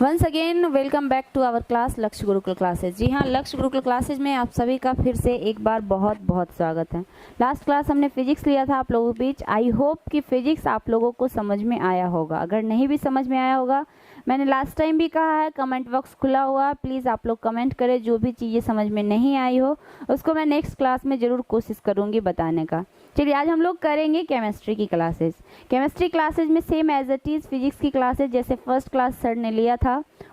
Once again welcome back to our class Lakshya Gurukul classes. जी हाँ, लक्ष्य Gurukul classes में आप सभी का फिर से एक बार बहुत बहुत स्वागत है। लास्ट क्लास हमने फिजिक्स लिया था आप लोगों के बीच। आई होप कि फिजिक्स आप लोगों को समझ में आया होगा। अगर नहीं भी समझ में आया होगा, मैंने लास्ट टाइम भी कहा है, कमेंट बॉक्स खुला हुआ है, प्लीज़ आप लोग कमेंट करें। जो भी चीज़ें समझ में नहीं आई हो उसको मैं नेक्स्ट क्लास में ज़रूर कोशिश करूँगी बताने का। चलिए, आज हम लोग करेंगे केमिस्ट्री की क्लासेज। केमिस्ट्री क्लासेज में same as it is physics की क्लासेज जैसे फर्स्ट क्लास सर ने लिया था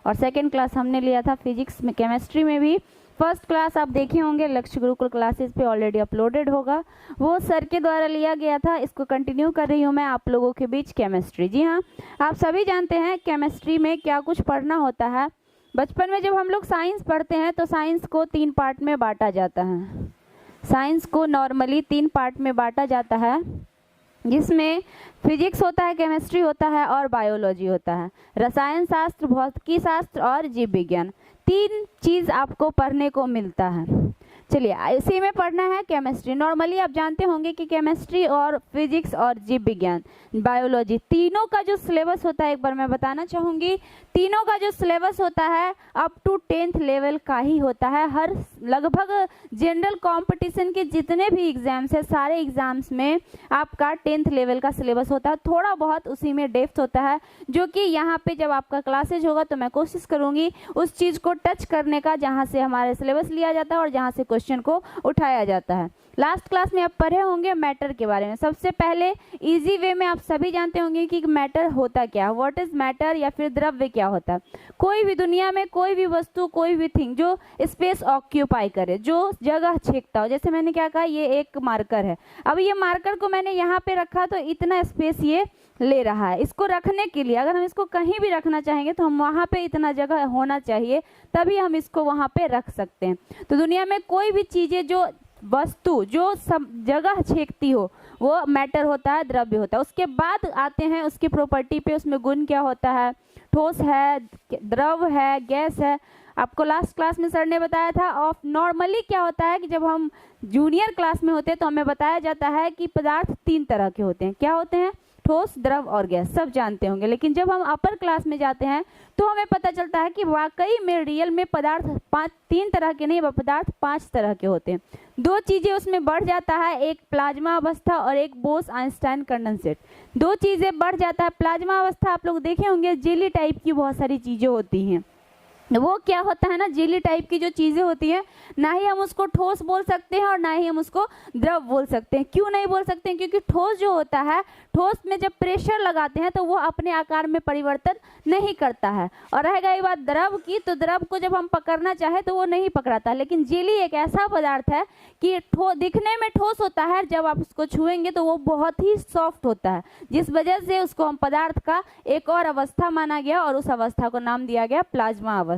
और सेकेंड क्लास हमने लिया था फिजिक्स में। केमिस्ट्री में भी फर्स्ट क्लास आप देखे होंगे, लक्ष्य गुरुकुल क्लासेस पे ऑलरेडी अपलोडेड होगा, वो सर के द्वारा लिया गया था। इसको कंटिन्यू कर रही हूँ मैं आप लोगों के बीच केमिस्ट्री। जी हाँ, आप सभी जानते हैं केमिस्ट्री में क्या कुछ पढ़ना होता है। बचपन में जब हम लोग साइंस पढ़ते हैं तो साइंस को 3 पार्ट में बांटा जाता है। साइंस को नॉर्मली 3 पार्ट में बांटा जाता है, जिसमें फिजिक्स होता है, केमिस्ट्री होता है और बायोलॉजी होता है। रसायन शास्त्र, भौतिकी शास्त्र और जीव विज्ञान, 3 चीज़ आपको पढ़ने को मिलता है। चलिए, इसी में पढ़ना है केमिस्ट्री। नॉर्मली आप जानते होंगे कि केमिस्ट्री और फिजिक्स और जीव विज्ञान, बायोलॉजी, तीनों का जो सिलेबस होता है एक बार मैं बताना चाहूँगी। तीनों का जो सिलेबस होता है अप टू 10th लेवल का ही होता है। हर लगभग जनरल कंपटीशन के जितने भी एग्जाम्स है, सारे एग्जाम्स में आपका 10th लेवल का सिलेबस होता है। थोड़ा बहुत उसी में डेप्थ होता है, जो कि यहाँ पे जब आपका क्लासेज होगा तो मैं कोशिश करूँगी उस चीज़ को टच करने का जहाँ से हमारे सिलेबस लिया जाता है और जहाँ से क्वेश्चन को उठाया जाता है। लास्ट क्लास में आप पढ़े होंगे मैटर के बारे में। सबसे पहले इजी वे में आप सभी जानते होंगे कि मैटर होता क्या है, व्हाट इज मैटर, या फिर द्रव्य क्या होता है। कोई भी दुनिया में कोई भी वस्तु, कोई भी थिंग जो स्पेस ऑक्यूपाई करे, जो जगह छेकता हो। जैसे मैंने क्या कहा, ये एक मार्कर है। अब ये मार्कर को मैंने यहाँ पे रखा तो इतना स्पेस ये ले रहा है। इसको रखने के लिए अगर हम इसको कहीं भी रखना चाहेंगे तो हम वहाँ पे इतना जगह होना चाहिए, तभी हम इसको वहाँ पे रख सकते हैं। तो दुनिया में कोई भी चीज़ें, जो वस्तु जो जगह छेकती हो, वो मैटर होता है, द्रव्य होता है। उसके बाद आते हैं उसकी प्रॉपर्टी पे, उसमें गुण क्या होता है, ठोस है, द्रव है, गैस है। आपको लास्ट क्लास में सर ने बताया था। और नॉर्मली क्या होता है कि जब हम जूनियर क्लास में होते हैं तो हमें बताया जाता है कि पदार्थ 3 तरह के होते हैं। क्या होते हैं? ठोस, द्रव और गैस, सब जानते होंगे। लेकिन जब हम अपर क्लास में जाते हैं तो हमें पता चलता है कि वाकई में रियल में पदार्थ 3 तरह के नहीं, पदार्थ 5 तरह के होते हैं। 2 चीज़ें उसमें बढ़ जाता है, एक प्लाज्मा अवस्था और एक बोस-आइंस्टाइन कंडेंसेट। 2 चीज़ें बढ़ जाता है। प्लाज्मा अवस्था आप लोग देखे होंगे, जेली टाइप की बहुत सारी चीज़ें होती हैं। वो क्या होता है ना, जेली टाइप की जो चीज़ें होती हैं, ना ही हम उसको ठोस बोल सकते हैं और ना ही हम उसको द्रव बोल सकते हैं। क्यों नहीं बोल सकते हैं? क्योंकि ठोस जो होता है, ठोस में जब प्रेशर लगाते हैं तो वो अपने आकार में परिवर्तन नहीं करता है। और रह गई बात द्रव की, तो द्रव को जब हम पकड़ना चाहे तो वो नहीं पकड़ाता। लेकिन जेली एक ऐसा पदार्थ है कि दिखने में ठोस होता है, जब आप उसको छुएंगे तो वो बहुत ही सॉफ्ट होता है, जिस वजह से उसको हम पदार्थ का एक और अवस्था माना गया और उस अवस्था को नाम दिया गया प्लाज्मा अवस्था।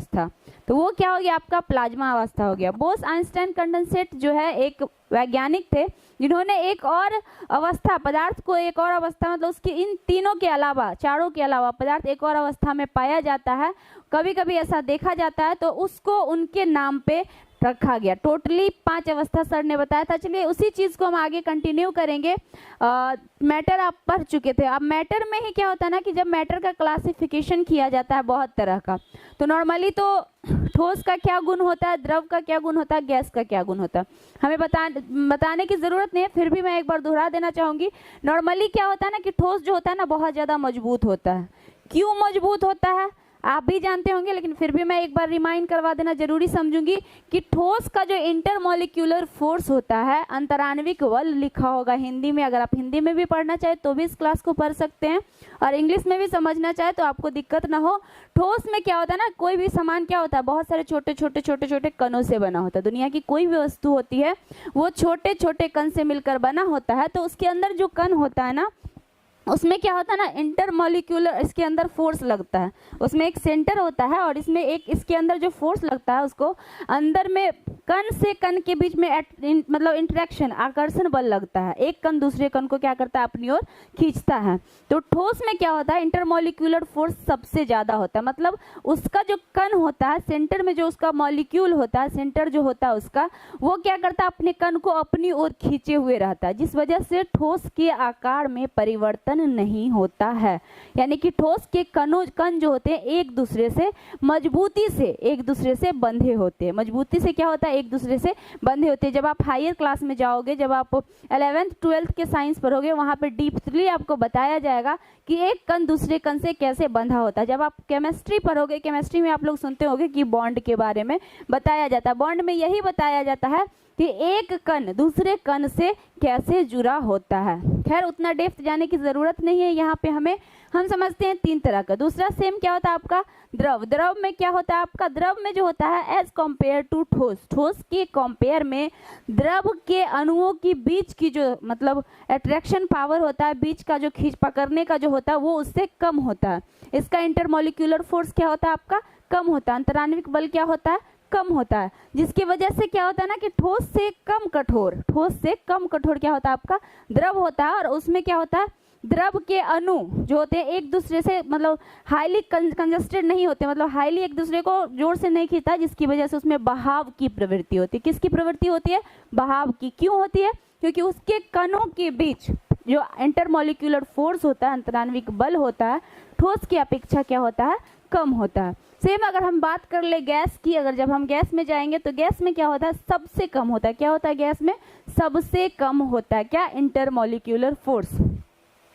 तो वो क्या हो गया? आपका प्लाज्मा अवस्था हो गया। बोस-आइंस्टाइन कंडेंसेट जो है एक वैज्ञानिक थे जिन्होंने एक और अवस्था, पदार्थ को एक और अवस्था, मतलब उसकी इन तीनों के अलावा, चारों के अलावा पदार्थ एक और अवस्था में पाया जाता है, कभी कभी ऐसा देखा जाता है, तो उसको उनके नाम पे रखा गया। टोटली 5 अवस्था सर ने बताया था। चलिए, उसी चीज़ को हम आगे कंटिन्यू करेंगे। मैटर आप पढ़ चुके थे। अब मैटर में ही क्या होता है ना कि जब मैटर का क्लासिफिकेशन किया जाता है बहुत तरह का, तो नॉर्मली तो ठोस का क्या गुण होता है, द्रव का क्या गुण होता है, गैस का क्या गुण होता है, हमें बताने की ज़रूरत नहीं है, फिर भी मैं एक बार दोहरा देना चाहूँगी। नॉर्मली क्या होता है ना कि ठोस जो होता है ना बहुत ज़्यादा मजबूत होता है। क्यों मजबूत होता है आप भी जानते होंगे, लेकिन फिर भी मैं एक बार रिमाइंड करवा देना जरूरी समझूंगी कि ठोस का जो इंटरमॉलिक्यूलर फोर्स होता है, अंतराण्विक बल लिखा होगा हिंदी में। अगर आप हिंदी में भी पढ़ना चाहे तो भी इस क्लास को पढ़ सकते हैं, और इंग्लिश में भी समझना चाहे तो आपको दिक्कत ना हो। ठोस में क्या होता है ना, कोई भी सामान क्या होता है, बहुत सारे छोटे छोटे कणों से बना होता है। दुनिया की कोई भी वस्तु होती है वो छोटे छोटे कण से मिलकर बना होता है। तो उसके अंदर जो कण होता है ना, उसमें क्या होता है ना, इंटरमॉलिक्यूलर, इसके अंदर फोर्स लगता है। उसमें एक सेंटर होता है और इसमें एक, इसके अंदर जो फोर्स लगता है उसको अंदर में कण से कण के बीच में मतलब इंटरेक्शन, आकर्षण बल लगता है। एक कण दूसरे कण को क्या करता है, अपनी ओर खींचता है। तो ठोस में क्या होता है, इंटरमॉलिक्यूलर फोर्स सबसे ज़्यादा होता है। मतलब उसका जो कण होता है, सेंटर में जो उसका मॉलिक्यूल होता है, सेंटर जो होता है उसका, वो क्या करता है, अपने कण को अपनी ओर खींचे हुए रहता है, जिस वजह से ठोस के आकार में परिवर्तन परिवर्तन नहीं होता है। यानी कि ठोस के कण जो होते हैं एक दूसरे से मजबूती से एक दूसरे से बंधे होते हैं। मजबूती से क्या होता है, एक दूसरे से बंधे होते हैं। जब आप हायर क्लास में जाओगे, जब आप 11th 12th के साइंस पढ़ोगे, वहाँ पे डीपली आपको बताया जाएगा कि एक कण दूसरे कण से कैसे बंधा होता है। जब आप केमिस्ट्री पढ़ोगे, केमिस्ट्री में आप लोग सुनते होंगे कि बॉन्ड के बारे में बताया जाता है। बॉन्ड में यही बताया जाता है कि एक कण दूसरे कण से कैसे जुड़ा होता है। खैर उतना डेप्थ जाने की जरूरत नहीं है, यहाँ पे हम समझते हैं 3 तरह का। दूसरा सेम क्या होता है आपका, द्रव। द्रव में क्या होता है आपका, द्रव में जो होता है एज कंपेयर टू ठोस, ठोस के कंपेयर में द्रव के अणुओं की बीच की जो मतलब अट्रैक्शन पावर होता है, बीच का जो खींच पकड़ने का जो होता है वो उससे कम होता है। इसका इंटरमोलिक्यूलर फोर्स क्या होता है आपका, कम होता है। अंतराण्विक बल क्या होता है, कम होता है। जिसकी वजह से क्या होता है ना कि ठोस से कम कठोर क्या होता है आपका, द्रव होता है। और उसमें क्या होता है, द्रव के अणु जो होते हैं एक दूसरे से मतलब हाईली कंजस्टेड नहीं होते, मतलब हाईली एक दूसरे को जोर से नहीं खींचता, जिसकी वजह से उसमें बहाव की प्रवृत्ति होती है। किसकी प्रवृत्ति होती है, बहाव की। क्यों होती है, क्योंकि उसके कणों के बीच जो इंटरमोलिक्यूलर फोर्स होता है, अंतराण्विक बल होता है, ठोस की अपेक्षा क्या होता है, कम होता है। सेम अगर हम बात कर ले गैस की, अगर जब हम गैस में जाएंगे तो गैस में क्या होता है, सबसे कम होता है। क्या होता है गैस में, सबसे कम होता है क्या, इंटरमोलिक्यूलर फोर्स।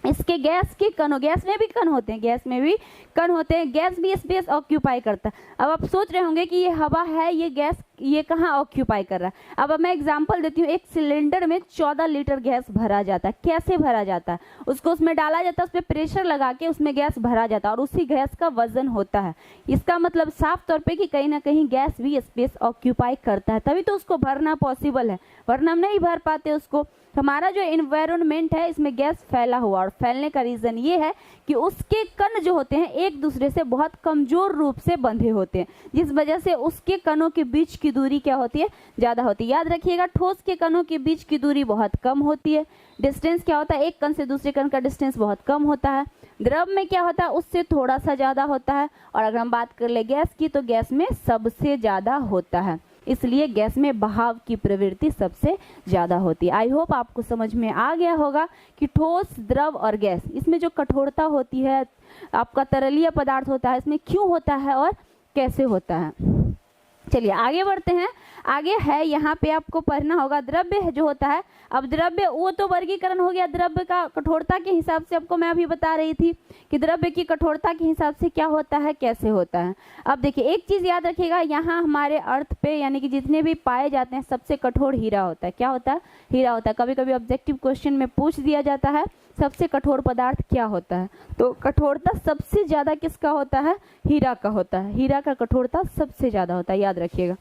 इसके गैस के कण, गैस में भी कण होते हैं, गैस में भी कण होते हैं। गैस भी स्पेस ऑक्यूपाई करता है। अब आप सोच रहे होंगे कि ये हवा है, ये गैस ये कहाँ ऑक्यूपाई कर रहा है। अब मैं एग्जांपल देती हूँ। एक सिलेंडर में 14 लीटर गैस भरा जाता है। कैसे भरा जाता है, उसको उसमें डाला जाता है, उस पर प्रेशर लगा के उसमें गैस भरा जाता है और उसी गैस का वजन होता है। इसका मतलब साफ तौर पे कि कहीं ना कहीं गैस भी स्पेस ऑक्यूपाई करता है, तभी तो उसको भरना पॉसिबल है, वरना हम नहीं भर पाते उसको। हमारा जो एनवायरनमेंट है इसमें गैस फैला हुआ, और फैलने का रीजन ये है कि उसके कण जो होते हैं एक दूसरे से बहुत कमजोर रूप से बंधे होते हैं, जिस वजह से उसके कणों के बीच की दूरी क्या होती है, ज्यादा होती है। याद रखिएगा, ठोस के कणों के बीच की दूरी बहुत कम होती है। डिस्टेंस क्या होता है, एक कण से दूसरे कण का डिस्टेंस बहुत कम होता है। द्रव में क्या होता है, उससे थोड़ा सा ज्यादा होता है। और अगर हम बात कर ले गैस की, तो गैस में सबसे ज्यादा होता है, इसलिए गैस में बहाव की प्रवृत्ति सबसे ज्यादा होती है। आई होप आपको समझ में आ गया होगा कि ठोस, द्रव और गैस, इसमें जो कठोरता होती है, आपका तरलीय पदार्थ होता है, इसमें क्यों होता है और कैसे होता है। चलिए आगे बढ़ते हैं। आगे है यहाँ पे आपको पढ़ना होगा द्रव्य जो होता है। अब द्रव्य वो तो वर्गीकरण हो गया, द्रव्य का कठोरता के हिसाब से आपको मैं अभी बता रही थी कि द्रव्य की कठोरता के हिसाब से क्या होता है, कैसे होता है। अब देखिए एक चीज याद रखिएगा, यहाँ हमारे अर्थ पे यानी कि जितने भी पाए जाते हैं सबसे कठोर हीरा होता है। क्या होता है, हीरा होता है। कभी कभी ऑब्जेक्टिव क्वेश्चन में पूछ दिया जाता है सबसे कठोर पदार्थ क्या होता है, तो कठोरता सबसे ज्यादा किसका होता है, हीरा का होता है। हीरा का कठोरता सबसे ज्यादा होता है, याद रखिएगा।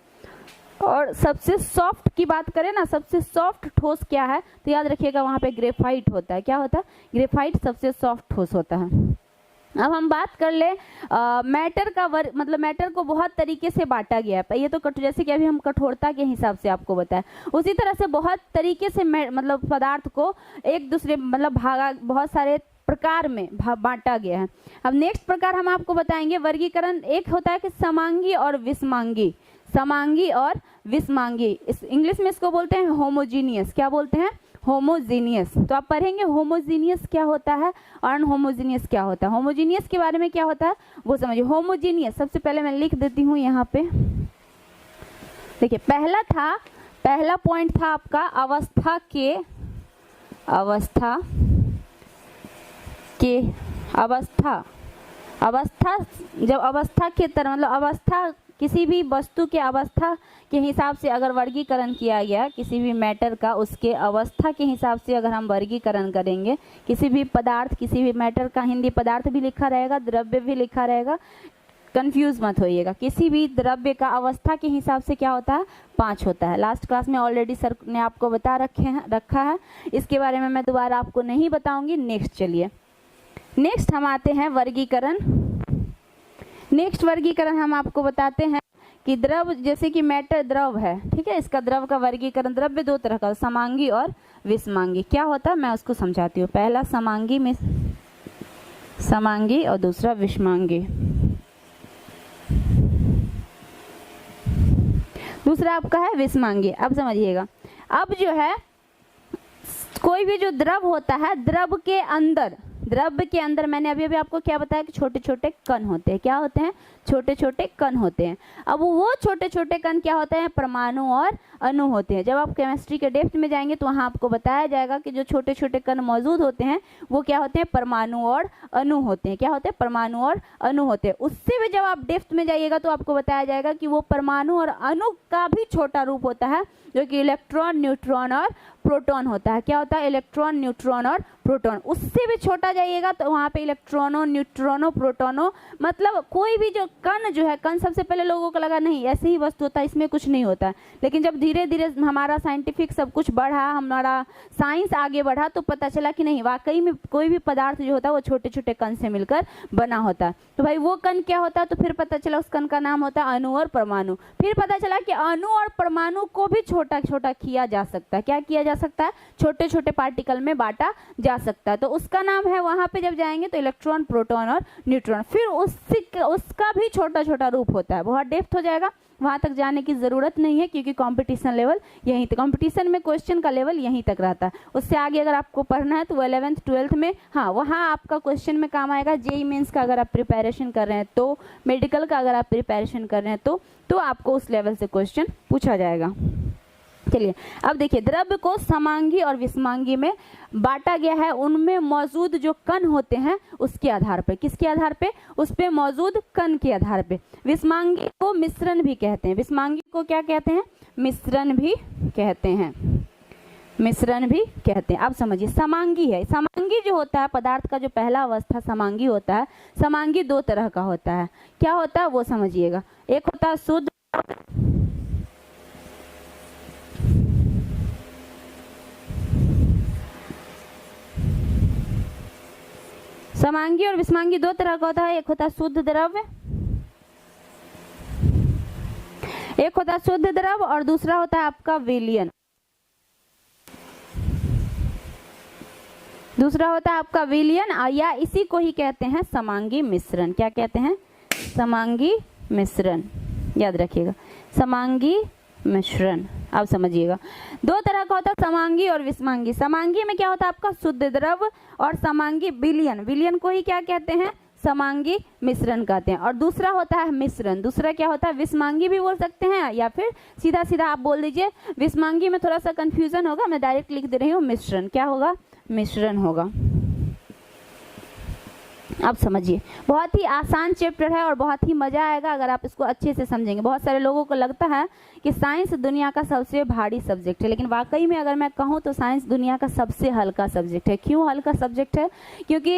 और सबसे सॉफ्ट की बात करें ना, सबसे सॉफ्ट ठोस क्या है, तो याद रखिएगा वहाँ पे ग्रेफाइट होता है। क्या होता है, ग्रेफाइट सबसे सॉफ्ट ठोस होता है। अब हम बात कर ले मैटर का मतलब मैटर को बहुत तरीके से बांटा गया है। ये तो जैसे कि अभी हम कठोरता के हिसाब से आपको बताया, उसी तरह से बहुत तरीके से मतलब पदार्थ को एक दूसरे मतलब बहुत सारे प्रकार में बांटा गया है। अब नेक्स्ट प्रकार हम आपको बताएंगे वर्गीकरण। एक होता है कि समांगी और विषमांगी, समांगी और विषमांगी। इस इंग्लिश में इसको बोलते हैं होमोजीनियस। क्या बोलते हैं, होमोजीनियस। तो आप पढ़ेंगे होमोजीनियस क्या होता है और अनहोमोजीनियस क्या होता है। होमोजीनियस के बारे में क्या होता है वो समझिए। होमोजीनियस सबसे पहले मैं लिख देती हूँ यहाँ पे, देखिए पहला पॉइंट था आपका अवस्था के जब अवस्था के तरह मतलब अवस्था, किसी भी वस्तु के अवस्था के हिसाब से अगर वर्गीकरण किया गया किसी भी मैटर का, उसके अवस्था के हिसाब से अगर हम वर्गीकरण करेंगे किसी भी पदार्थ, किसी भी मैटर का हिंदी पदार्थ भी लिखा रहेगा, द्रव्य भी लिखा रहेगा, कंफ्यूज मत होइएगा। किसी भी द्रव्य का अवस्था के हिसाब से क्या होता है, 5 होता है। लास्ट क्लास में ऑलरेडी सर ने आपको बता रखा है, इसके बारे में मैं दोबारा आपको नहीं बताऊंगी। नेक्स्ट चलिए, नेक्स्ट हम आते हैं वर्गीकरण। नेक्स्ट वर्गीकरण हम आपको बताते हैं कि द्रव, जैसे कि मैटर द्रव है, ठीक है, इसका द्रव का वर्गीकरण, द्रव्य 2 तरह का, समांगी और विषमांगी। क्या होता है मैं उसको समझाती हूँ। पहला समांगी में समांगी और दूसरा विषमांगी। दूसरा आपका है विषमांगी। अब समझिएगा, अब जो है कोई भी जो द्रव होता है, द्रव के अंदर द्रव्य के अंदर मैंने अभी अभी आपको क्या बताया कि छोटे छोटे कण होते हैं। क्या होते हैं? छोटे छोटे कण होते हैं। अब वो छोटे छोटे कण क्या होते हैं? परमाणु और अणु होते हैं। जब आप केमिस्ट्री के डेप्थ में जाएंगे तो वहाँ आपको बताया जाएगा कि जो छोटे छोटे कण मौजूद होते हैं वो क्या होते हैं? परमाणु और अणु होते हैं। क्या होते हैं? परमाणु और अणु होते हैं। उससे भी जब आप डेप्थ में जाइएगा तो आपको बताया जाएगा कि वो परमाणु और अणु का भी छोटा रूप होता है, जो कि इलेक्ट्रॉन, न्यूट्रॉन और प्रोटॉन होता है। क्या होता है? इलेक्ट्रॉन, न्यूट्रॉन और प्रोटॉन। उससे भी छोटा जाइएगा तो वहाँ पे इलेक्ट्रॉनों, न्यूट्रॉनों, प्रोटॉनों, मतलब कोई भी जो कण जो है, कण सबसे पहले लोगों को लगा नहीं ऐसे ही वस्तु होता है, इसमें कुछ नहीं होता है। लेकिन जब धीरे धीरे हमारा साइंटिफिक सब कुछ बढ़ा, हमारा साइंस आगे बढ़ा, तो पता चला कि नहीं, वाकई में कोई भी पदार्थ जो होता है वो छोटे छोटे कण से मिलकर बना होता है। तो भाई वो कण क्या होता है? तो फिर पता चला उस कण का नाम होता है अणु और परमाणु। फिर पता चला कि अणु और परमाणु को भी छोटा छोटा किया जा सकता है। क्या किया जा सकता है? छोटे छोटे पार्टिकल में बांटा जा सकता है। तो उसका नाम है, वहां पे जब जाएंगे तो इलेक्ट्रॉन, प्रोटॉन और न्यूट्रॉन। फिर उसका भी छोटा छोटा रूप होता है। बहुत डेप्थ हो जाएगा, वहां तक जाने की जरूरत नहीं है, क्योंकि कंपटीशन लेवल यहीं तक, कंपटीशन में क्वेश्चन का लेवल यहीं तक रहता है। उससे आगे अगर आपको पढ़ना है तो 11th 12th में, हाँ, वहाँ आपका क्वेश्चन में काम आएगा। जेईई मेंस का अगर आप प्रिपरेशन कर रहे हैं तो, मेडिकल का अगर आप प्रिपरेशन कर रहे हैं तो आपको उस लेवल से क्वेश्चन पूछा जाएगा। चलिए अब देखिए, द्रव्य को समांगी और विषमांगी में बांटा गया है उनमें मौजूद जो कण होते हैं उसके आधार पर। किसके आधार पे? उस पे मौजूद कण के आधार पे। विषमांगी को मिश्रण भी कहते हैं। विषमांगी को क्या कहते हैं? मिश्रण भी कहते हैं। मिश्रण भी कहते हैं। अब समझिए, समांगी है। समांगी जो होता है पदार्थ का, जो पहला अवस्था समांगी होता है, समांगी दो तरह का होता है। क्या होता है वो समझिएगा। एक होता है शुद्ध, समांगी और विषमांगी दो तरह का होता है। एक होता है शुद्ध द्रव्य, एक होता है शुद्ध द्रव्य, और दूसरा होता है आपका विलयन। दूसरा होता है आपका विलयन, या इसी को ही कहते हैं समांगी मिश्रण। क्या कहते हैं? समांगी मिश्रण। याद रखिएगा, समांगी मिश्रण। अब समझिएगा, दो तरह का होता है समांगी और विषमांगी। समांगी में क्या होता है? आपका शुद्ध द्रव्य, और समांगी विलयन। विलयन को ही क्या कहते हैं? समांगी मिश्रण कहते हैं। और दूसरा होता है मिश्रण। दूसरा क्या होता है? विषमांगी भी बोल सकते हैं, या फिर सीधा सीधा आप बोल दीजिए। विषमांगी में थोड़ा सा कंफ्यूजन होगा, मैं डायरेक्ट लिख दे रही हूँ, मिश्रण। क्या होगा? मिश्रण होगा। अब समझिए, बहुत ही आसान चैप्टर है और बहुत ही मजा आएगा अगर आप इसको अच्छे से समझेंगे। बहुत सारे लोगों को लगता है कि साइंस दुनिया का सबसे भारी सब्जेक्ट है, लेकिन वाकई में अगर मैं कहूँ तो साइंस दुनिया का सबसे हल्का सब्जेक्ट है। क्यों हल्का सब्जेक्ट है? क्योंकि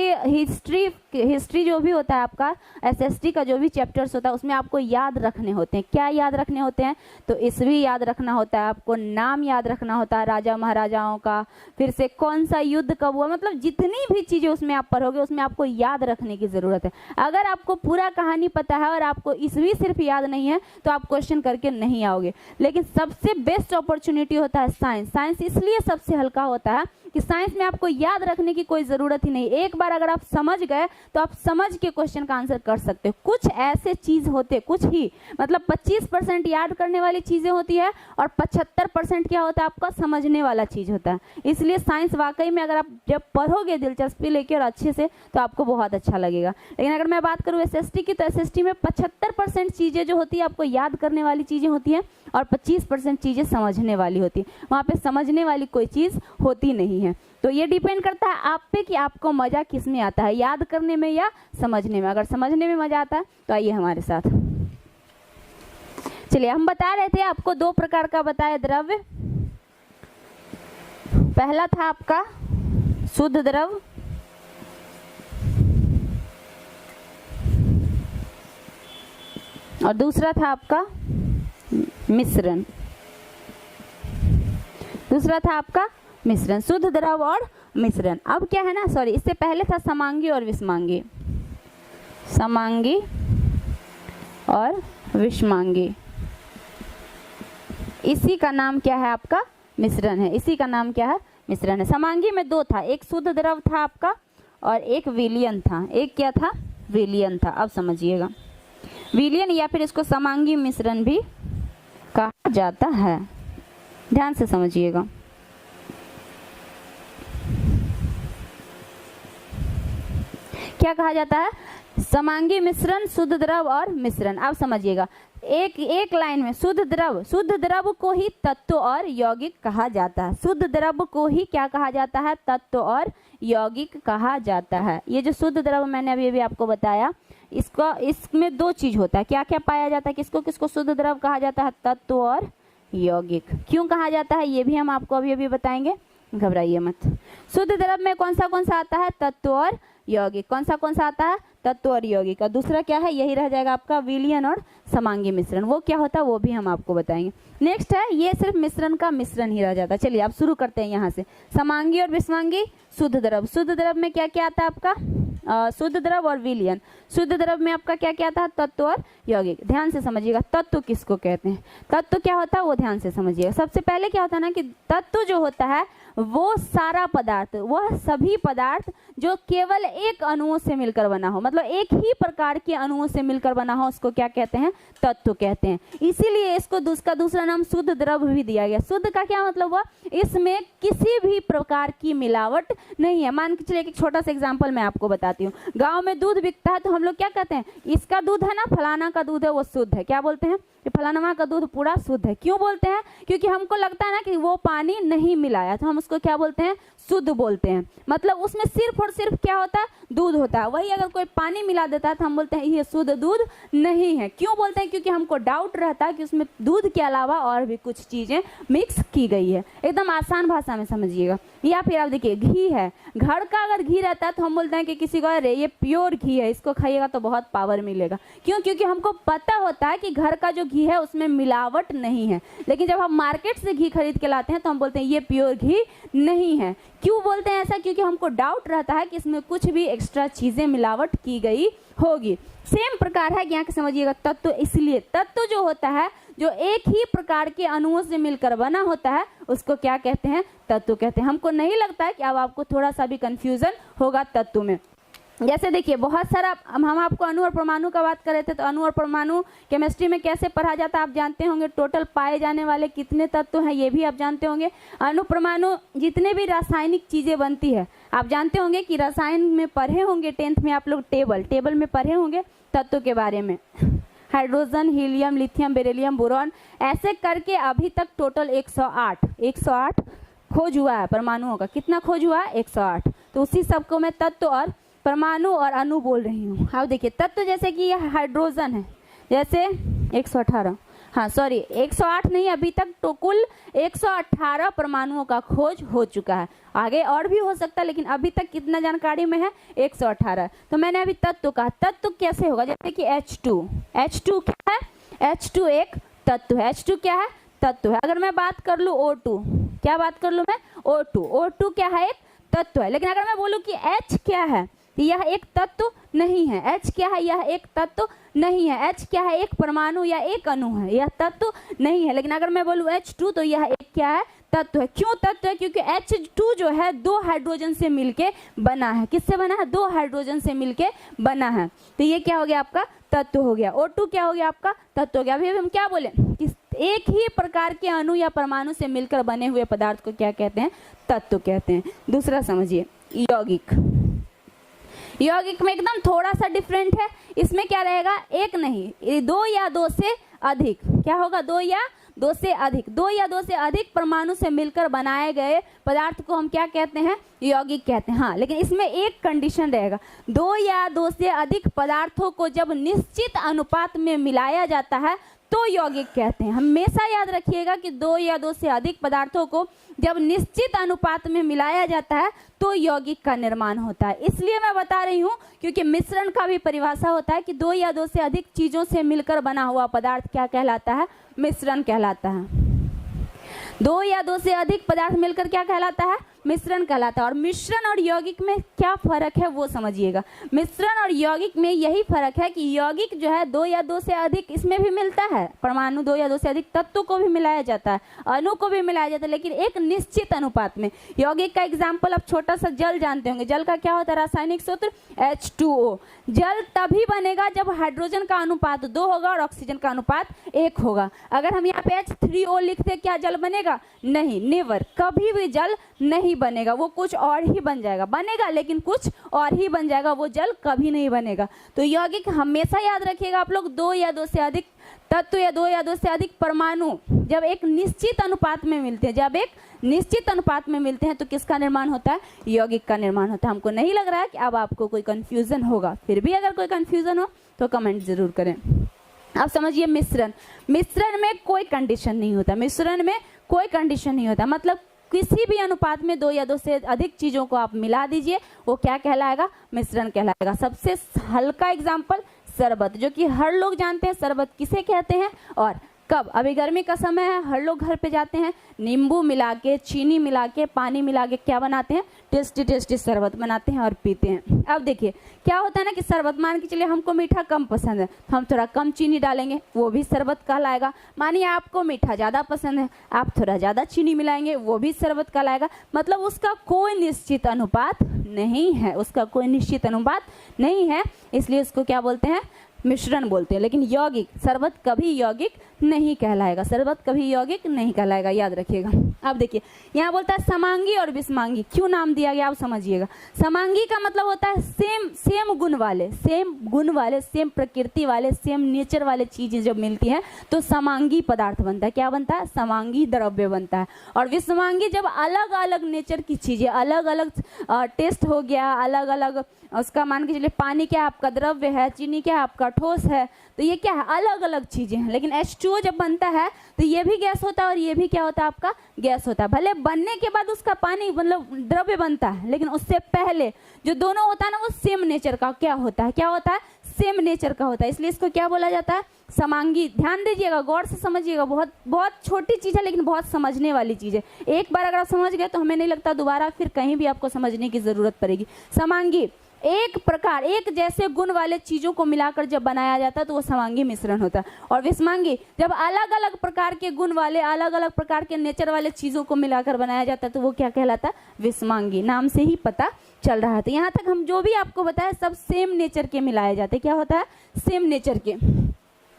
हिस्ट्री जो भी होता है आपका, एसएसटी का जो भी चैप्टर्स होता है उसमें आपको याद रखने होते हैं। क्या याद रखने होते हैं? तो ईस्वी याद रखना होता है, आपको नाम याद रखना होता है राजा महाराजाओं का, फिर से कौन सा युद्ध कब हुआ, मतलब जितनी भी चीजें उसमें आप पढ़ोगे उसमें आपको याद रखने की जरूरत है। अगर आपको पूरा कहानी पता है और आपको ईस्वी सिर्फ याद नहीं है तो आप क्वेश्चन करके नहीं आओगे। लेकिन सबसे बेस्ट अपॉर्चुनिटी होता है साइंस। साइंस इसलिए सबसे हल्का होता है कि साइंस में आपको याद रखने की कोई जरूरत ही नहीं। एक बार अगर आप समझ गए तो आप समझ के क्वेश्चन का आंसर कर सकते हो। कुछ ऐसे चीज होते, कुछ ही मतलब 25% याद करने वाली चीजें होती है और 75% क्या होता है? आपका समझने वाला चीज होता है। इसलिए साइंस वाकई में अगर आप जब पढ़ोगे दिलचस्पी लेके और अच्छे से तो आपको बहुत अच्छा लगेगा। लेकिन अगर मैं बात करूँ एसएसटी की, तो एसएसटी में 75% चीजें जो होती है आपको याद करने वाली चीजें होती हैं और 25% चीजें समझने वाली होती है। वहाँ पे समझने वाली कोई चीज होती नहीं है। तो ये डिपेंड करता है आप पे कि आपको मजा किस में आता है, याद करने में या समझने में। अगर समझने में मजा आता है तो आइए हमारे साथ। चलिए, हम बता रहे थे आपको दो प्रकार का बताया द्रव्य। पहला था आपका शुद्ध द्रव्य, और दूसरा था आपका मिश्रण। दूसरा था आपका मिश्रण, शुद्ध द्रव और मिश्रण। अब क्या है ना, सॉरी, इससे पहले था समांगी और विषमांगी। समांगी और विषमांगी, इसी का नाम क्या है? आपका मिश्रण है। इसी का नाम क्या है? मिश्रण है। समांगी में दो था, एक शुद्ध द्रव था आपका और एक विलयन था। एक क्या था? विलयन था। अब समझिएगा, विलयन या फिर इसको समांगी मिश्रण भी कहा जाता है। ध्यान से समझिएगा। क्या कहा जाता है? समांगी मिश्रण, शुद्ध द्रव और मिश्रण। आप समझिएगा, एक लाइन में शुद्ध द्रव को ही तत्व और यौगिक कहा जाता है। शुद्ध द्रव को ही क्या कहा जाता है? तत्व और यौगिक कहा जाता है। ये जो शुद्ध द्रव मैंने अभी आपको बताया, इसमें दो चीज होता है। क्या क्या पाया जाता है? किसको किसको शुद्ध द्रव कहा जाता है? तत्व और यौगिक। क्यों कहा जाता है ये भी हम आपको अभी बताएंगे, घबराइए मत। शुद्ध द्रव में कौन सा आता है? तत्व और यौगिक। कौन सा आता है? तत्व और यौगिक। का दूसरा क्या है? यही रह जाएगा आपका विलयन और समांगी मिश्रण। वो क्या होता है वो भी हम आपको बताएंगे। नेक्स्ट है, ये सिर्फ मिश्रण का मिश्रण ही रह जाता है। चलिए अब शुरू करते हैं यहाँ से। समांगी और विषमांगी शुद्ध द्रव। शुद्ध द्रव में क्या क्या आता है आपका? शुद्ध द्रव और विलयन। शुद्ध द्रव में आपका क्या क्या आता है? तत्व और यौगिक। ध्यान से समझिएगा, तत्व किसको कहते हैं, तत्व क्या होता है वो ध्यान से समझिएगा। सबसे पहले क्या होता है ना कि तत्व जो होता है वो सारा पदार्थ, वह सभी पदार्थ जो केवल एक अणुओं से मिलकर बना हो, मतलब एक ही प्रकार के अणुओं से मिलकर बना हो, उसको क्या कहते हैं? तत्व कहते हैं। इसीलिए इसको उसका दूसरा नाम शुद्ध द्रव भी दिया गया। शुद्ध का क्या मतलब हुआ? इसमें किसी भी प्रकार की मिलावट नहीं है। मान के चलिए एक छोटा सा एग्जांपल मैं आपको बताती हूँ। गांव में दूध बिकता है तो हम लोग क्या कहते हैं? इसका दूध है ना, फलाना का दूध है वो शुद्ध है। क्या बोलते हैं? कि फलाना का दूध पूरा शुद्ध है। क्यों बोलते हैं? क्योंकि हमको लगता है ना कि वो पानी नहीं मिलाया, तो हम उसको क्या बोलते हैं? शुद्ध बोलते हैं। मतलब उसमें सिर्फ और सिर्फ क्या होता है? दूध होता है। वही अगर कोई पानी मिला देता है तो हम बोलते हैं ये शुद्ध दूध नहीं है। क्यों बोलते हैं? क्योंकि हमको डाउट रहता है कि उसमें दूध के अलावा और भी कुछ चीजें मिक्स की गई है। एकदम आसान भाषा में समझिएगा। या फिर आप देखिए, घी है, घर का अगर घी रहता है तो हम बोलते हैं कि किसी को अरे ये प्योर घी है, इसको खाइएगा तो बहुत पावर मिलेगा। क्यों? क्योंकि हमको पता होता है कि घर का जो घी है उसमें मिलावट नहीं है। लेकिन जब हम मार्केट से घी खरीद के लाते हैं तो हम बोलते हैं ये प्योर घी नहीं है। क्यों बोलते हैं ऐसा? क्योंकि हमको डाउट रहता है कि इसमें कुछ भी एक्स्ट्रा चीजें मिलावट की गई होगी। सेम प्रकार है यहाँ के समझिएगा तत्व। इसलिए तत्व जो होता है, जो एक ही प्रकार के अणुओं से मिलकर बना होता है, उसको क्या कहते हैं? तत्व कहते हैं। हमको नहीं लगता है कि अब आपको थोड़ा सा भी कंफ्यूजन होगा तत्व में। जैसे देखिए, बहुत सारा हम आपको अणु और परमाणु का बात कर रहे थे, तो अणु और परमाणु केमिस्ट्री में कैसे पढ़ा जाता है आप जानते होंगे। टोटल पाए जाने वाले कितने तत्व हैं ये भी आप जानते होंगे। अणु परमाणु जितने भी रासायनिक चीजें बनती है आप जानते होंगे कि रसायन में पढ़े होंगे, 10th में आप लोग टेबल में पढ़े होंगे तत्व के बारे में। Hydrogen, helium, lithium, beryllium, boron, ऐसे करके अभी तक टोटल 108 खोज हुआ है परमाणुओं का। कितना खोज हुआ है? 108। तो उसी सबको मैं तत्व और परमाणु और अणु बोल रही हूँ। अब देखिए, तत्व जैसे कि यह हाइड्रोजन है, जैसे 118, हाँ सॉरी 108 नहीं, अभी तक तो कुल 118 परमाणुओं का खोज हो चुका है। आगे और भी हो सकता है, लेकिन अभी तक कितना जानकारी में है? 118। तो मैंने अभी तत्व कहा। तत्व कैसे होगा? जैसे कि H2 क्या है? H2 एक तत्व है। H2 क्या है? तत्व है। अगर मैं बात कर लूँ O2, क्या बात कर लूँ मैं? O2 क्या है? एक तत्व है। लेकिन अगर मैं बोलूँ कि H क्या है, यह एक तत्व नहीं है। H क्या है? यह एक तत्व नहीं है। H क्या है? एक परमाणु या एक अणु है, यह तत्व नहीं है। लेकिन अगर मैं बोलूँ H2 तो यह एक क्या है? तत्व है। क्यों तत्व है? क्योंकि H2 जो है 2 हाइड्रोजन से मिलके बना है। किससे बना है? 2 हाइड्रोजन से मिलके बना है। तो ये क्या हो गया आपका? तत्व हो गया। O2 क्या हो गया आपका? तत्व हो गया। अभी हम क्या बोले कि एक ही प्रकार के अणु या परमाणु से मिलकर बने हुए पदार्थ को क्या कहते हैं? तत्व कहते हैं। दूसरा समझिए, यौगिक में एकदम थोड़ा सा डिफरेंट है। इसमें क्या रहेगा? एक नहीं, 2 या 2 से अधिक। क्या होगा? 2 या 2 से अधिक। 2 या 2 से अधिक परमाणु से मिलकर बनाए गए पदार्थ को हम क्या कहते हैं? यौगिक कहते हैं। हाँ, लेकिन इसमें एक कंडीशन रहेगा। 2 या 2 से अधिक पदार्थों को जब निश्चित अनुपात में मिलाया जाता है तो यौगिक कहते हैं। हमेशा याद रखिएगा कि 2 या 2 से अधिक पदार्थों को जब निश्चित अनुपात में मिलाया जाता है तो यौगिक का निर्माण होता है। इसलिए मैं बता रही हूँ क्योंकि मिश्रण का भी परिभाषा होता है कि 2 या 2 से अधिक चीजों से मिलकर बना हुआ पदार्थ क्या कहलाता है? मिश्रण कहलाता है। 2 या 2 से अधिक पदार्थ मिलकर क्या कहलाता है? मिश्रण कहलाता है। और मिश्रण और यौगिक में क्या फर्क है वो समझिएगा। मिश्रण और यौगिक में यही फर्क है कि यौगिक जो है 2 या 2 से अधिक इसमें भी मिलता है, परमाणु 2 या 2 से अधिक तत्वों को भी मिलाया जाता है, अणु को भी मिलाया जाता है, लेकिन एक निश्चित अनुपात में। यौगिक का एग्जाम्पल आप छोटा सा जल जानते होंगे। जल का क्या होता है रासायनिक सूत्र? H2O। जल तभी बनेगा जब हाइड्रोजन का अनुपात 2 होगा और ऑक्सीजन का अनुपात 1 होगा। अगर हम यहाँ पे H3O लिखते क्या जल बनेगा? नहीं, नेवर, कभी भी जल नहीं बनेगा, वो कुछ और ही बन जाएगा, बनेगा लेकिन कुछ और ही बन जाएगा, वो जल कभी नहीं बनेगा। तो यौगिक हमेशा याद रखिएगा आप लोग, 2 या 2 से अधिक तत्व या 2 या 2 से अधिक परमाणु जब एक निश्चित अनुपात में मिलते हैं, जब एक निश्चित अनुपात में मिलते हैं तो किसका निर्माण होता है? यौगिक का निर्माण होता है। हमको नहीं लग रहा है कि अब आपको कोई कंफ्यूजन होगा, फिर भी अगर कोई कंफ्यूजन हो तो कमेंट जरूर करें। अब समझिए मिश्रण, मिश्रण में कोई कंडीशन नहीं होता, मिश्रण में कोई कंडीशन नहीं होता, मतलब किसी भी अनुपात में 2 या 2 से अधिक चीजों को आप मिला दीजिए, वो क्या कहलाएगा? मिश्रण कहलाएगा। सबसे हल्का एग्जाम्पल शरबत, जो कि हर लोग जानते हैं शरबत किसे कहते हैं और कब। अभी गर्मी का समय है, हर लोग घर पे जाते हैं, नींबू मिला के, चीनी मिला के, पानी मिला के क्या बनाते हैं? टेस्टी टेस्टी शरबत बनाते हैं और पीते हैं। अब देखिए क्या होता है ना कि शरबत, मान के चलिए हमको मीठा कम पसंद है, हम थोड़ा कम चीनी डालेंगे, वो भी शरबत कहलाएगा। मानिए आपको मीठा ज़्यादा पसंद है, आप थोड़ा ज़्यादा चीनी मिलाएंगे, वो भी शरबत कहलाएगा। मतलब उसका कोई निश्चित अनुपात नहीं है, उसका कोई निश्चित अनुपात नहीं है, इसलिए उसको क्या बोलते हैं? मिश्रण बोलते हैं। लेकिन यौगिक, शरबत कभी यौगिक नहीं कहलाएगा, शरबत कभी यौगिक नहीं कहलाएगा, याद रखिएगा। अब देखिए यहाँ बोलता है समांगी और विषमांगी, क्यों नाम दिया गया आप समझिएगा। समांगी का मतलब होता है सेम गुण वाले, सेम प्रकृति वाले, सेम नेचर वाले चीजें जब मिलती हैं तो समांगी पदार्थ बनता है। क्या बनता है? समांगी द्रव्य बनता है। और विषमांगी जब अलग अलग नेचर की चीजें, अलग अलग टेस्ट हो गया, अलग अलग उसका, मान के चलिए पानी क्या आपका द्रव्य है, चीनी क्या आपका ठोस है, तो ये क्या है? अलग अलग चीजें हैं। लेकिन H2O जब बनता है तो ये भी गैस होता है और ये भी क्या होता है? आपका गैस होता है। भले बनने के बाद उसका पानी मतलब द्रव्य बनता है, लेकिन उससे पहले जो दोनों होता है ना, वो सेम नेचर का क्या होता है? क्या होता है? सेम नेचर का होता है, इसलिए इसको क्या बोला जाता है? समांगी। ध्यान दीजिएगा, गौर से समझिएगा, बहुत बहुत छोटी चीज है लेकिन बहुत समझने वाली चीज है। एक बार अगर आप समझ गए तो हमें नहीं लगता दोबारा फिर कहीं भी आपको समझने की जरूरत पड़ेगी। समांगी एक प्रकार, एक जैसे गुण वाले चीजों को मिलाकर जब बनाया जाता है तो वो समांगी मिश्रण होता है। और विषमांगी जब अलग अलग प्रकार के गुण वाले, अलग अलग प्रकार के नेचर वाले चीजों को मिलाकर बनाया जाता है तो वो क्या कहलाता है? विषमांगी। नाम से ही पता चल रहा है। तो यहाँ तक हम जो भी आपको बताया सब सेम नेचर के मिलाए जाते हैं। क्या होता है? सेम नेचर के।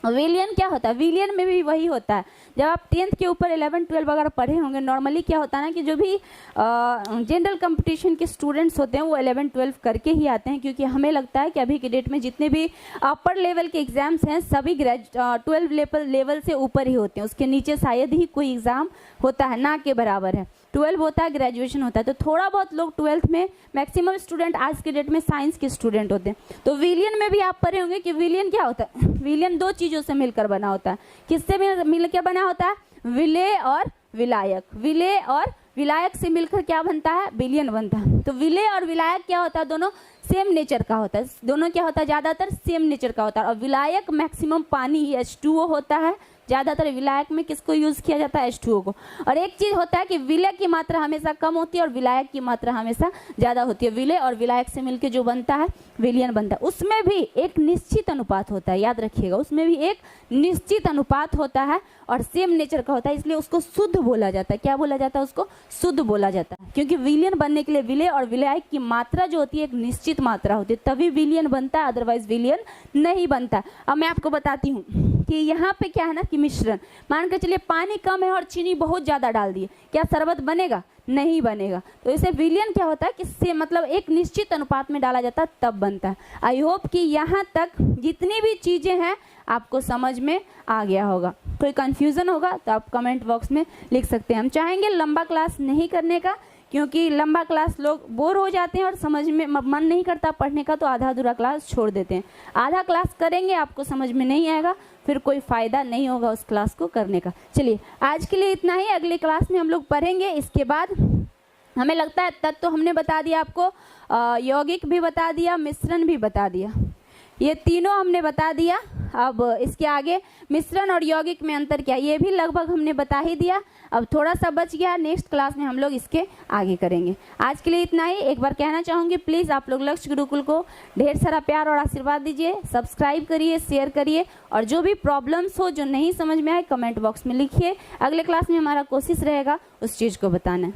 विलियन क्या होता है? विलियन में भी वही होता है। जब आप 10th के ऊपर 11, 12 वगैरह पढ़े होंगे, नॉर्मली क्या होता है ना कि जो भी जनरल कंपटीशन के स्टूडेंट्स होते हैं वो 11, 12 करके ही आते हैं, क्योंकि हमें लगता है कि अभी के डेट में जितने भी अपर लेवल के एग्जाम्स हैं सभी 12 लेवल से ऊपर ही होते हैं, उसके नीचे शायद ही कोई एग्जाम होता है, ना के बराबर है। 12 होता है, ग्रेजुएशन होता है, तो थोड़ा बहुत लोग 12th में, मैक्सिमम स्टूडेंट आज के डेट में साइंस के स्टूडेंट होते हैं। तो विलियन में भी आप पढ़े होंगे कि विलियन क्या होता है? विलियन 2 चीजों से मिलकर बना होता है। किससे मिलकर बना होता है? विलेय और विलायक। विलेय और विलायक से मिलकर क्या बनता है? विलियन बनता है। तो विलेय और विलायक क्या होता है? दोनों सेम नेचर का होता है। दोनों क्या होता है? ज्यादातर सेम नेचर का होता है। और विलायक मैक्सिमम पानी ही H2O होता है। ज्यादातर विलायक में किसको यूज किया जाता है? H2O को। और एक चीज होता है कि विलय की मात्रा हमेशा कम होती है और विलायक की मात्रा हमेशा ज्यादा होती है। विलय और विलायक से मिलकर जो बनता है विलियन बनता है। उसमें भी एक निश्चित अनुपात होता है, याद रखिएगा, उसमें भी एक निश्चित अनुपात होता है और सेम नेचर का होता है, इसलिए उसको शुद्ध बोला जाता है। क्या बोला जाता है? उसको शुद्ध बोला जाता है, क्योंकि विलियन बनने के लिए विलय और विलायक की मात्रा जो होती है एक निश्चित मात्रा होती है, तभी विलियन बनता है, अदरवाइज विलियन नहीं बनता। अब मैं आपको बताती हूँ कि यहाँ पे क्या है ना कि मिश्रण, मान कर चलिए पानी कम है और चीनी बहुत ज्यादा डाल दिए, क्या शरबत बनेगा? नहीं बनेगा। तो इसे विलियन क्या होता है कि से मतलब एक निश्चित अनुपात में डाला जाता है तब बनता है। आई होप कि यहाँ तक जितनी भी चीजें हैं आपको समझ में आ गया होगा। कोई कंफ्यूजन होगा तो आप कमेंट बॉक्स में लिख सकते हैं। हम चाहेंगे लंबा क्लास नहीं करने का, क्योंकि लंबा क्लास लोग बोर हो जाते हैं और समझ में मन नहीं करता पढ़ने का, तो आधा अधूरा क्लास छोड़ देते हैं। आधा क्लास करेंगे आपको समझ में नहीं आएगा, फिर कोई फायदा नहीं होगा उस क्लास को करने का। चलिए आज के लिए इतना ही, अगले क्लास में हम लोग पढ़ेंगे। इसके बाद हमें लगता है तत्व तो हमने बता दिया आपको, यौगिक भी बता दिया, मिश्रण भी बता दिया, ये तीनों हमने बता दिया। अब इसके आगे मिश्रण और यौगिक में अंतर क्या, ये भी लगभग हमने बता ही दिया। अब थोड़ा सा बच गया, नेक्स्ट क्लास में हम लोग इसके आगे करेंगे। आज के लिए इतना ही। एक बार कहना चाहूँगी प्लीज़ आप लोग लक्ष्य गुरुकुल को ढेर सारा प्यार और आशीर्वाद दीजिए, सब्सक्राइब करिए, शेयर करिए, और जो भी प्रॉब्लम्स हो, जो नहीं समझ में आए, कमेंट बॉक्स में लिखिए। अगले क्लास में हमारा कोशिश रहेगा उस चीज़ को बताना।